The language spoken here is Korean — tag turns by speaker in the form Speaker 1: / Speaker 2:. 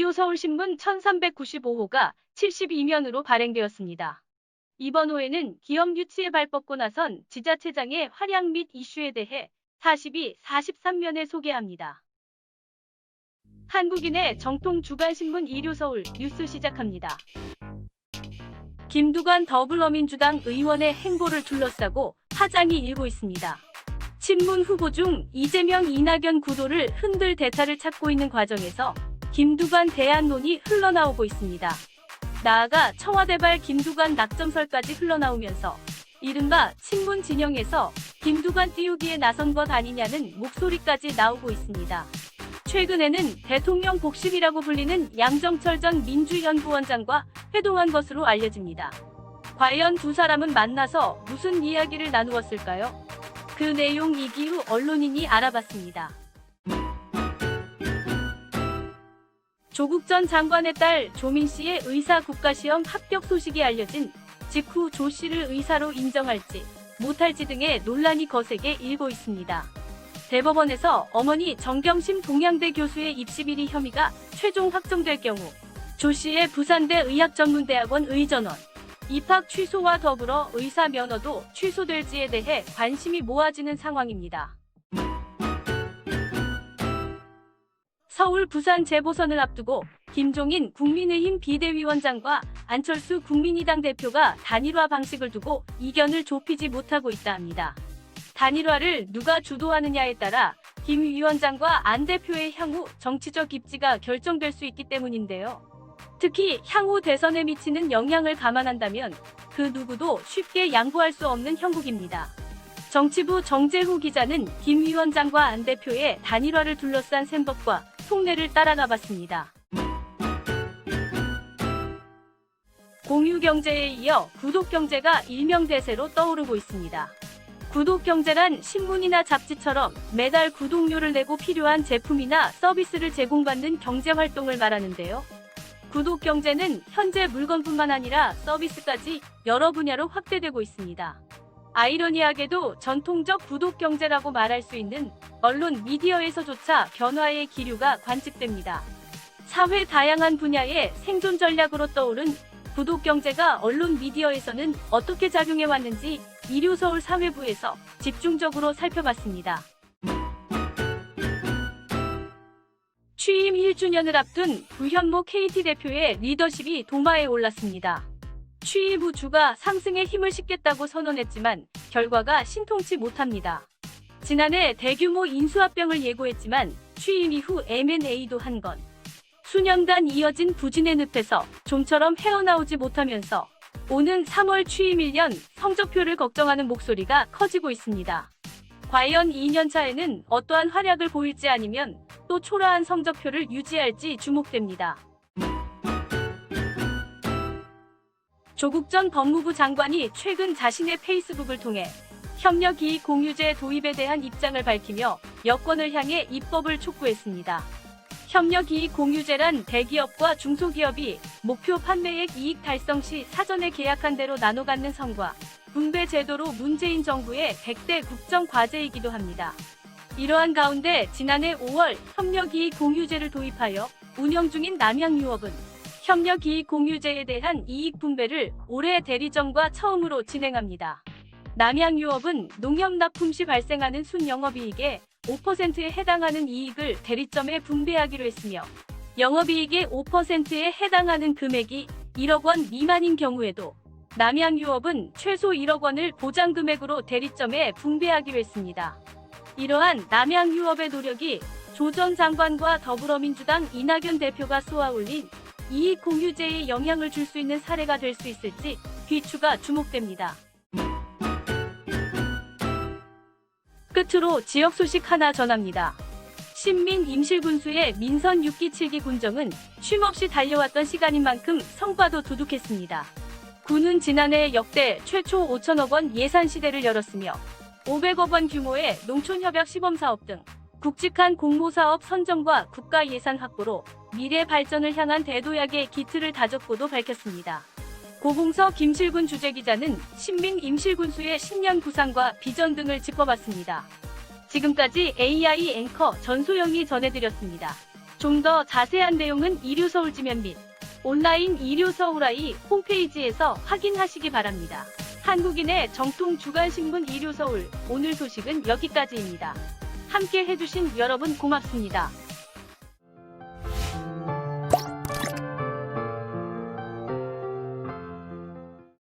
Speaker 1: 일요서울신문 1395호가 72면으로 발행되었습니다. 이번 호에는 기업 유치에 발뻗고 나선 지자체장의 활약 및 이슈에 대해 42, 43면에 소개합니다. 한국인의 정통 주간신문 일요서울 뉴스 시작합니다. 김두관 더불어민주당 의원의 행보를 둘러싸고 파장이 일고 있습니다. 친문 후보 중 이재명, 이낙연 구도를 흔들 대타를 찾고 있는 과정에서 김두관 대안론이 흘러나오고 있습니다. 나아가 청와대발 김두관 낙점설까지 흘러나오면서 이른바 친문 진영에서 김두관 띄우기에 나선 것 아니냐는 목소리까지 나오고 있습니다. 최근에는 대통령 복심이라고 불리는 양정철 전 민주연구원장과 회동한 것으로 알려집니다. 과연 두 사람은 만나서 무슨 이야기를 나누었을까요? 그 내용 이기후 언론인이 알아봤습니다. 조국 전 장관의 딸 조민 씨의 의사 국가시험 합격 소식이 알려진 직후 조 씨를 의사로 인정할지 못할지 등의 논란이 거세게 일고 있습니다. 대법원에서 어머니 정경심 동양대 교수의 입시 비리 혐의가 최종 확정될 경우 조 씨의 부산대 의학전문대학원 의전원 입학 취소와 더불어 의사 면허도 취소될지에 대해 관심이 모아지는 상황입니다. 서울 부산 재보선을 앞두고 김종인 국민의힘 비대위원장과 안철수 국민의당 대표가 단일화 방식을 두고 이견을 좁히지 못하고 있다 합니다. 단일화를 누가 주도하느냐에 따라 김 위원장과 안 대표의 향후 정치적 입지가 결정될 수 있기 때문인데요. 특히 향후 대선에 미치는 영향을 감안한다면 그 누구도 쉽게 양보할 수 없는 형국입니다. 정치부 정재후 기자는 김 위원장과 안 대표의 단일화를 둘러싼 셈법과 속내를 따라가봤습니다. 공유경제에 이어 구독경제가 일명대세로 떠오르고 있습니다. 구독경제란 신문이나 잡지처럼 매달 구독료를 내고 필요한 제품이나 서비스를 제공받는 경제활동을 말하는데요. 구독경제는 현재 물건뿐만 아니라 서비스까지 여러 분야로 확대되고 있습니다. 아이러니하게도 전통적 구독경제라고 말할 수 있는 언론 미디어에서조차 변화의 기류가 관측됩니다. 사회 다양한 분야의 생존 전략으로 떠오른 구독경제가 언론 미디어에서는 어떻게 작용해왔는지 일요서울 사회부에서 집중적으로 살펴봤습니다. 취임 1주년을 앞둔 구현모 KT 대표의 리더십이 도마에 올랐습니다. 취임 후 주가 상승에 힘을 싣겠다고 선언했지만 결과가 신통치 못합니다. 지난해 대규모 인수합병을 예고했지만 취임 이후 M&A도 한 건 수년간 이어진 부진의 늪에서 좀처럼 헤어나오지 못하면서 오는 3월 취임 1년 성적표를 걱정하는 목소리가 커지고 있습니다. 과연 2년차에는 어떠한 활약을 보일지 아니면 또 초라한 성적표를 유지할지 주목됩니다. 조국 전 법무부 장관이 최근 자신의 페이스북을 통해 협력이익공유제 도입에 대한 입장을 밝히며 여권을 향해 입법을 촉구했습니다. 협력이익공유제란 대기업과 중소기업이 목표 판매액 이익 달성 시 사전에 계약한 대로 나눠 갖는 성과 분배 제도로 문재인 정부의 100대 국정과제이기도 합니다. 이러한 가운데 지난해 5월 협력이익공유제를 도입하여 운영 중인 남양유업은 협력이익공유제에 대한 이익 분배를 올해 대리점과 처음으로 진행합니다. 남양유업은 농협 납품 시 발생하는 순영업이익의 5%에 해당하는 이익을 대리점에 분배하기로 했으며 영업이익의 5%에 해당하는 금액이 1억 원 미만인 경우에도 남양유업은 최소 1억 원을 보장금액으로 대리점에 분배하기로 했습니다. 이러한 남양유업의 노력이 조 전 장관과 더불어민주당 이낙연 대표가 쏘아올린 이익공유제에 영향을 줄 수 있는 사례가 될 수 있을지 귀추가 주목됩니다. 끝으로 지역 소식 하나 전합니다. 신민 임실군수의 민선 6기 7기 군정은 쉼없이 달려왔던 시간인 만큼 성과도 두둑했습니다. 군은 지난해 역대 최초 5천억 원 예산 시대를 열었으며 500억 원 규모의 농촌협약 시범사업 등 굵직한 공모사업 선정과 국가 예산 확보로 미래 발전을 향한 대도약의 기틀을 다졌고도 밝혔습니다. 고봉서 김실군 주재기자는 신민 임실군수의 신년 구상과 비전 등을 짚어봤습니다. 지금까지 AI 앵커 전소영이 전해드렸습니다. 좀 더 자세한 내용은 이류서울지면 및 온라인 이류서울아이 홈페이지에서 확인하시기 바랍니다. 한국인의 정통 주간신문 이류서울, 오늘 소식은 여기까지입니다. 함께 해주신 여러분 고맙습니다.